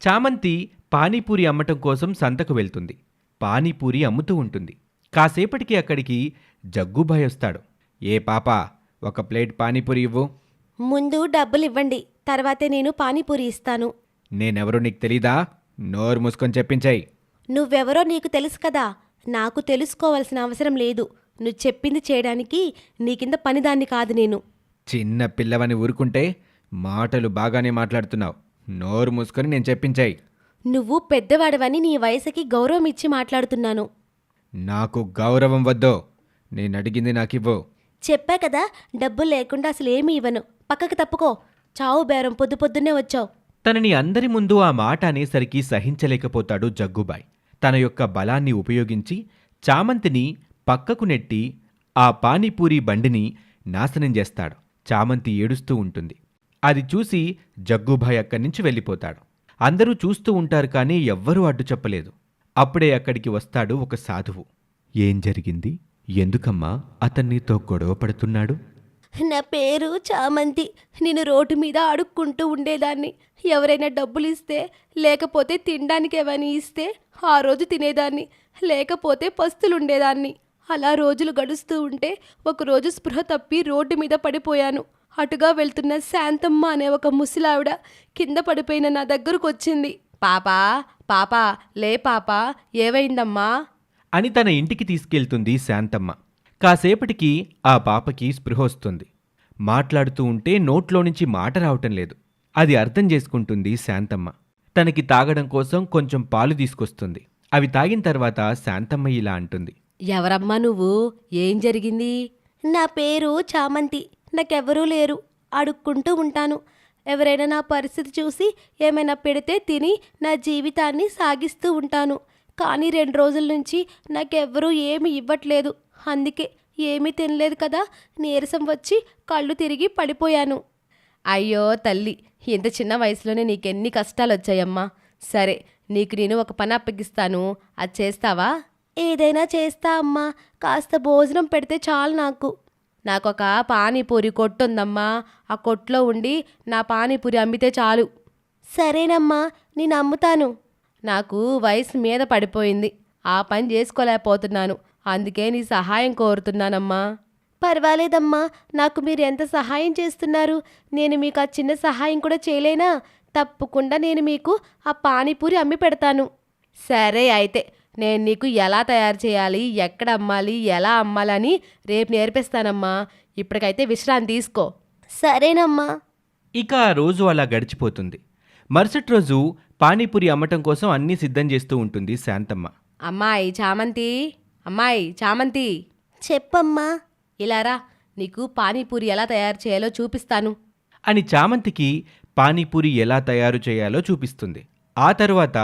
చామంతి పానీపూరి అమ్మటం కోసం సంతకు వెళ్తుంది. పానీపూరి అమ్ముతూ ఉంటుంది. కాసేపటికి అక్కడికి జగ్గుబాయ్ వస్తాడు. ఏ పాపా, ఒక ప్లేట్ పానీపూరి ఇవ్వు. ముందు డబ్బులివ్వండి, తర్వాతే నేను పానీపూరి ఇస్తాను. నేనెవరో నీకు తెలీదా? నోరు మూసుకొని చెప్పించాయి. నువ్వెవరో నీకు తెలుసు కదా. నాకు తెలుసుకోవాల్సిన అవసరం లేదు. నువ్వు చెప్పింది చేయడానికి నీ కింద పనిదాన్ని కాదు నేను. చిన్న పిల్లవని ఊరుకుంటే మాటలు బాగానే మాట్లాడుతున్నావు. నోరు మూసుకొని నేను చెప్పించాయి. నువ్వు పెద్దవాడవని నీ వయసుకి గౌరవం ఇచ్చి మాట్లాడుతున్నాను. నాకు గౌరవం వద్దో. నేనడిగింది నాకివ్వు. చెప్పా కదా, డబ్బులు లేకుండా అసలు ఏమీ ఇవ్వను. పక్కకి తప్పుకో. చావు బేరం పొద్దున్నే వచ్చావు. తనని అందరి ముందు ఆ మాట అనేసరికి సహించలేకపోతాడు జగ్గుబాయ్. తన యొక్క బలాన్ని ఉపయోగించి చామంతిని పక్కకు నెట్టి ఆ పానీపూరి బండిని నాశనం చేస్తాడు. చామంతి ఏడుస్తూ ఉంటుంది. అది చూసి జగ్గుబాయ్ అక్కడి నుంచి వెళ్ళిపోతాడు. అందరూ చూస్తూ ఉంటారు, కానీ ఎవ్వరూ అడ్డు చెప్పలేదు. అప్పుడే అక్కడికి వస్తాడు ఒక సాధువు. ఏం జరిగింది? ఎందుకమ్మా అతన్నీతో గొడవ పడుతున్నాడు? నా పేరు చామంతి. నేను రోడ్డు మీద అడుక్కుంటూ ఉండేదాన్ని. ఎవరైనా డబ్బులు ఇస్తే, లేకపోతే తినడానికి ఏమైనా ఇస్తే ఆ రోజు తినేదాన్ని, లేకపోతే పస్తులుండేదాన్ని. అలా రోజులు గడుస్తూ ఉంటే ఒకరోజు స్పృహ తప్పి రోడ్డు మీద పడిపోయాను. అటుగా వెళ్తున్న శాంతమ్మ అనే ఒక ముసలావిడ కింద పడిపోయిన నా దగ్గరకు వచ్చింది. పాపా పాపా, లే పాపా, ఏవైందమ్మా అని తన ఇంటికి తీసుకెళ్తుంది శాంతమ్మ. కాసేపటికి ఆ పాపకి స్పృహ వస్తుంది. మాట్లాడుతూ ఉంటే నోట్లో నుంచి మాట రావటం లేదు. అది అర్థం చేసుకుంటుంది శాంతమ్మ. తనకి తాగడం కోసం కొంచెం పాలు తీసుకొస్తుంది. అవి తాగిన తర్వాత శాంతమ్మ ఇలా అంటుంది. ఎవరమ్మా నువ్వు? ఏం జరిగింది? నా పేరు చామంతి. నాకెవరూ లేరు. అడుక్కుంటూ ఉంటాను. ఎవరైనా నా పరిస్థితి చూసి ఏమైనా పెడితే తిని నా జీవితాన్ని సాగిస్తూ ఉంటాను. కానీ 2 రోజుల నుంచి నాకెవ్వరూ ఏమి ఇవ్వట్లేదు. అందుకే ఏమీ తినలేదు కదా, నీరసం వచ్చి కళ్ళు తిరిగి పడిపోయాను. అయ్యో తల్లి, ఇంత చిన్న వయసులోనే నీకెన్ని కష్టాలు వచ్చాయమ్మా. సరే, నీకు నేను ఒక పని అప్పగిస్తాను. అది చేస్తావా? ఏదైనా చేస్తా అమ్మా. కాస్త భోజనం పెడితే చాలు నాకు. నాకొక పానీపూరి కొట్టు ఉందమ్మా. ఆ కొట్లో ఉండి నా పానీపూరి అమ్మితే చాలు. సరేనమ్మా, నేను అమ్ముతాను. నాకు వయసు మీద పడిపోయింది. ఆ పని చేసుకోలేకపోతున్నాను. అందుకే నీ సహాయం కోరుతున్నానమ్మా. పర్వాలేదమ్మా, నాకు మీరు ఎంత సహాయం చేస్తున్నారు. నేను మీకు ఆ చిన్న సహాయం కూడా చేయలేనా? తప్పకుండా నేను మీకు ఆ పానీపూరి అమ్మి పెడతాను. సరే అయితే, నేను నీకు ఎలా తయారు చేయాలి, ఎక్కడ అమ్మాలి, ఎలా అమ్మాలని రేపు నేర్పిస్తానమ్మా. ఇప్పటికైతే విశ్రాంతి తీసుకో. సరేనమ్మా. ఇక ఆ రోజు అలా గడిచిపోతుంది. మరుసటి రోజు పానీపూరి అమ్మటం కోసం అన్నీ సిద్ధం చేస్తూ ఉంటుంది శాంతమ్మ. అమ్మాయి చామంతి, అమ్మాయి చామంతి, చెప్పమ్మా. ఇలారా, నీకు పానీపూరి ఎలా తయారు చేయాలో చూపిస్తాను అని చామంతికి పానీపూరి ఎలా తయారు చేయాలో చూపిస్తుంది. ఆ తరువాత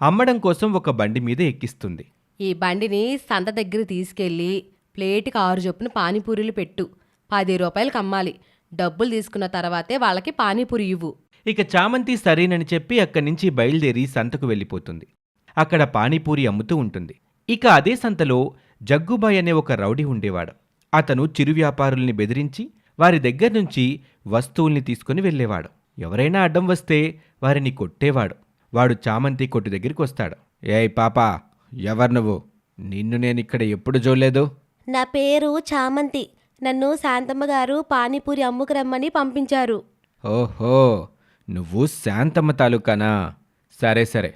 అమ్మడం కోసం ఒక బండి మీద ఎక్కిస్తుంది. ఈ బండిని సంత దగ్గర తీసుకెళ్ళి ప్లేటుకి 6 చొప్పున పానీపూరీలు పెట్టు. 10 రూపాయలకు అమ్మాలి. డబ్బులు తీసుకున్న తర్వాతే వాళ్ళకి పానీపూరి ఇవ్వు. ఇక చామంతి సరేనని చెప్పి అక్కడి నుంచి బయలుదేరి సంతకు వెళ్ళిపోతుంది. అక్కడ పానీపూరి అమ్ముతూ ఉంటుంది. ఇక అదే సంతలో జగ్గుబాయ్ అనే ఒక రౌడీ ఉండేవాడు. అతను చిరు వ్యాపారుల్ని బెదిరించి వారి దగ్గర నుంచి వస్తువుల్ని తీసుకుని వెళ్ళేవాడు. ఎవరైనా అడ్డం వస్తే వారిని కొట్టేవాడు. వాడు చామంతి కొట్టు దగ్గరికి వస్తాడు. ఏయ్ పాపా, ఎవరు నువ్వు? నిన్ను నేనిక్కడ ఎప్పుడు చూడలేదు. నా పేరు చామంతి. నన్ను శాంతమ్మ గారు పానీపూరి అమ్ముకురమ్మని పంపించారు. ఓహో, నువ్వు శాంతమ్మ తాలూకానా? సరే సరే,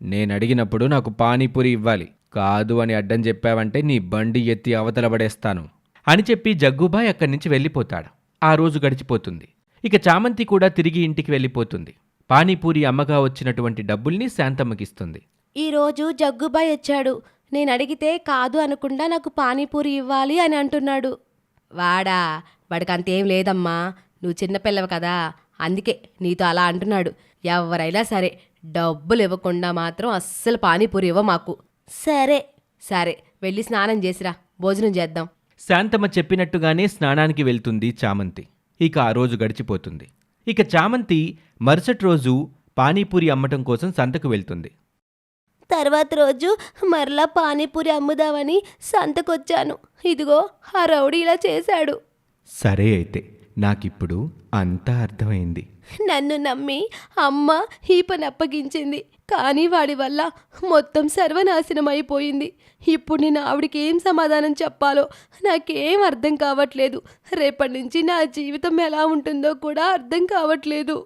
నేనడిగినప్పుడు నాకు పానీపూరి ఇవ్వాలి. కాదు అని అడ్డం చెప్పావంటే నీ బండి ఎత్తి అవతల పడేస్తాను అని చెప్పి జగ్గుబాయ్ అక్కడి నుంచి వెళ్ళిపోతాడు. ఆ రోజు గడిచిపోతుంది. ఇక చామంతి కూడా తిరిగి ఇంటికి వెళ్ళిపోతుంది. పానీపూరి అమ్మగా వచ్చినటువంటి డబ్బుల్ని శాంతమ్మకిస్తుంది. ఈరోజు జగ్గుబాయ్ వచ్చాడు. నేను అడిగితే కాదు అనకుండా నాకు పానీపూరి ఇవ్వాలి అని అంటున్నాడు. వాడికి అంతేం లేదమ్మా. నువ్వు చిన్నపిల్లవు కదా, అందుకే నీతో అలా అంటున్నాడు. ఎవరైనా సరే డబ్బులు ఇవ్వకుండా మాత్రం అస్సలు పానీపూరి ఇవ్వ మాకు. సరే సరే, వెళ్ళి స్నానం చేసిరా, భోజనం చేద్దాం. శాంతమ్మ చెప్పినట్టుగానే స్నానానికి వెళ్తుంది చామంతి. ఇక ఆ రోజు గడిచిపోతుంది. ఇక చామంతి మరుసటి రోజు పానీపూరి అమ్మటం కోసం సంతకు వెళ్తుంది. తర్వాత రోజు మరలా పానీపూరి అమ్ముదామని సంతకొచ్చాను. ఇదిగో ఆ రౌడీ ఇలా చేశాడు. సరే అయితే, నాకిప్పుడు అంతా అర్థమైంది. నన్ను నమ్మి అమ్మ ఈ పని అప్పగించింది. కానీ వాడి వల్ల మొత్తం సర్వనాశనం అయిపోయింది. ఇప్పుడు నేను ఆవిడకి ఏం సమాధానం చెప్పాలో నాకేం అర్థం కావట్లేదు. రేపటి నుంచి నా జీవితం ఎలా ఉంటుందో కూడా అర్థం కావట్లేదు.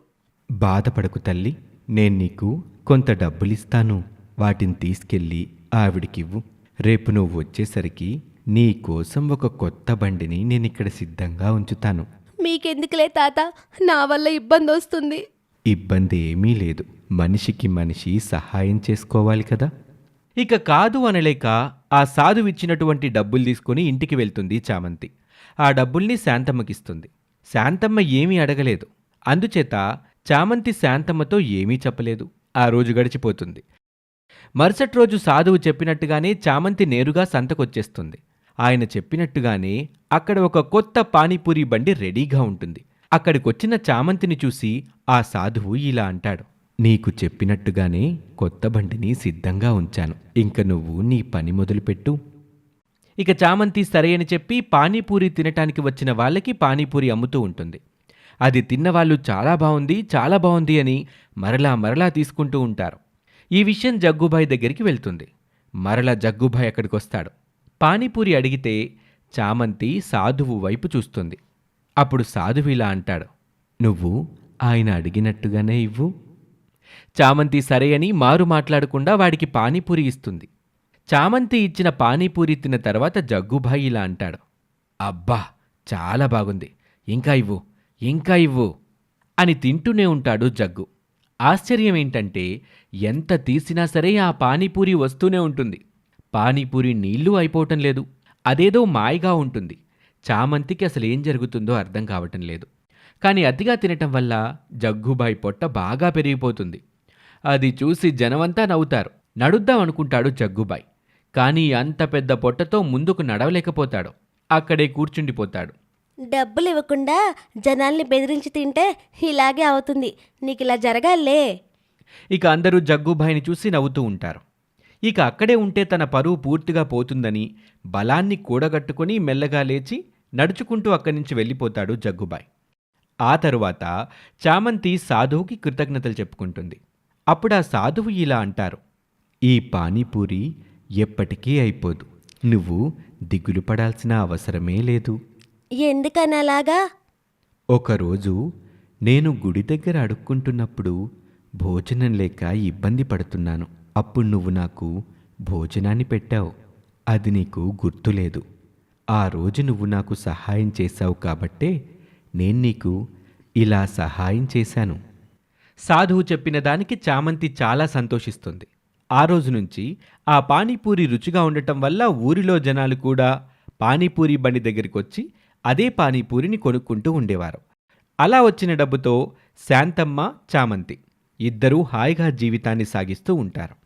బాధపడకు తల్లి, నేను నీకు కొంత డబ్బులిస్తాను. వాటిని తీసుకెళ్ళి ఆవిడికివ్వు. రేపు నువ్వు వచ్చేసరికి నీ కోసం ఒక కొత్త బండిని నేనిక్కడ సిద్ధంగా ఉంచుతాను. మీకెందుకులే తాత, నా వల్ల ఇబ్బంది వస్తుంది. ఇబ్బంది ఏమీ లేదు. మనిషికి మనిషి సహాయం చేసుకోవాలి కదా. ఇక కాదు అనలేక ఆ సాధువిచ్చినటువంటి డబ్బులు తీసుకుని ఇంటికి వెళ్తుంది చామంతి. ఆ డబ్బుల్ని శాంతమ్మకిస్తుంది. శాంతమ్మ ఏమీ అడగలేదు. అందుచేత చామంతి శాంతమ్మతో ఏమీ చెప్పలేదు. ఆ రోజు గడిచిపోతుంది. మరుసటి రోజు సాధువు చెప్పినట్టుగానే చామంతి నేరుగా సంతకొచ్చేస్తుంది. ఆయన చెప్పినట్టుగానే అక్కడ ఒక కొత్త పానీపూరి బండి రెడీగా ఉంటుంది. అక్కడికొచ్చిన చామంతిని చూసి ఆ సాధువు ఇలా అంటాడు, నీకు చెప్పినట్టుగానే కొత్త బండిని సిద్ధంగా ఉంచాను. ఇంక నువ్వు నీ పని మొదలుపెట్టు. ఇక చామంతి సరే అని చెప్పి పానీపూరి తినటానికి వచ్చిన వాళ్ళకి పానీపూరి అమ్ముతూ ఉంటుంది. అది తిన్నవాళ్ళు చాలా బాగుంది అని మరలా తీసుకుంటూ ఉంటారు. ఈ విషయం జగ్గుబాయ్ దగ్గరికి వెళ్తుంది. మరలా జగ్గుబాయ్ అక్కడికొస్తాడు. పానీపూరి అడిగితే చామంతి సాధువు వైపు చూస్తుంది. అప్పుడు సాధువు ఇలా అంటాడు, నువ్వు ఆయన అడిగినట్టుగానే ఇవ్వు. చామంతి సరే అని మారు మాట్లాడకుండా వాడికి పానీపూరి ఇస్తుంది. చామంతి ఇచ్చిన పానీపూరి తిన్న తర్వాత జగ్గుబాయ్ ఇలా అంటాడు, అబ్బా చాలా బాగుంది, ఇంకా ఇవ్వు అని తింటూనే ఉంటాడు జగ్గు. ఆశ్చర్యం ఏంటంటే ఎంత తీసినా సరే ఆ పానీపూరి వస్తూనే ఉంటుంది. పానీపూరి నీళ్లు అయిపోవటం లేదు. అదేదో మాయగా ఉంటుంది. చామంతికి అసలేం జరుగుతుందో అర్థం కావటం లేదు. కానీ అతిగా తినటం వల్ల జగ్గుబాయ్ పొట్ట బాగా పెరిగిపోతుంది. అది చూసి జనమంతా నవ్వుతారు. నడుద్దాం అనుకుంటాడు జగ్గుబాయ్. కానీ అంత పెద్ద పొట్టతో ముందుకు నడవలేకపోతాడు. అక్కడే కూర్చుండిపోతాడు. డబ్బులు ఇవ్వకుండా జనాల్ని బెదిరించి తింటే ఇలాగే అవుతుంది. నీకు ఇలా జరగాలే. ఇక అందరూ జగ్గుబాయిని చూసి నవ్వుతూ ఉంటారు. ఇక అక్కడే ఉంటే తన పరువు పూర్తిగా పోతుందని బలాన్ని కూడగట్టుకుని మెల్లగా లేచి నడుచుకుంటూ అక్కడి నుంచి వెళ్ళిపోతాడు జగ్గుబాయ్. ఆ తరువాత చామంతి సాధువుకి కృతజ్ఞతలు చెప్పుకుంటుంది. అప్పుడు ఆ సాధువు ఇలా అంటారు, ఈ పానీపూరి ఎప్పటికీ అయిపోదు. నువ్వు దిగులు పడాల్సిన అవసరమే లేదు. ఎందుకనలాగా? ఒకరోజు నేను గుడి దగ్గర అడుక్కుంటున్నప్పుడు భోజనం లేక ఇబ్బంది పడుతున్నాను. అప్పుడు నువ్వు నాకు భోజనాన్ని పెట్టావు. అది నీకు గుర్తులేదు. ఆ రోజు నువ్వు నాకు సహాయం చేశావు కాబట్టే నేను నీకు ఇలా సహాయం చేశాను. సాధువు చెప్పిన దానికి చామంతి చాలా సంతోషిస్తుంది. ఆ రోజు నుంచి ఆ పానీపూరి రుచిగా ఉండటం వల్ల ఊరిలో జనాలు కూడా పానీపూరి బండి దగ్గరికి వచ్చి అదే పానీపూరిని కొనుక్కుంటూ ఉండేవారు. అలా వచ్చిన డబ్బుతో శాంతమ్మ, చామంతి ఇద్దరూ హాయిగా జీవితాన్ని సాగిస్తూ ఉంటారు.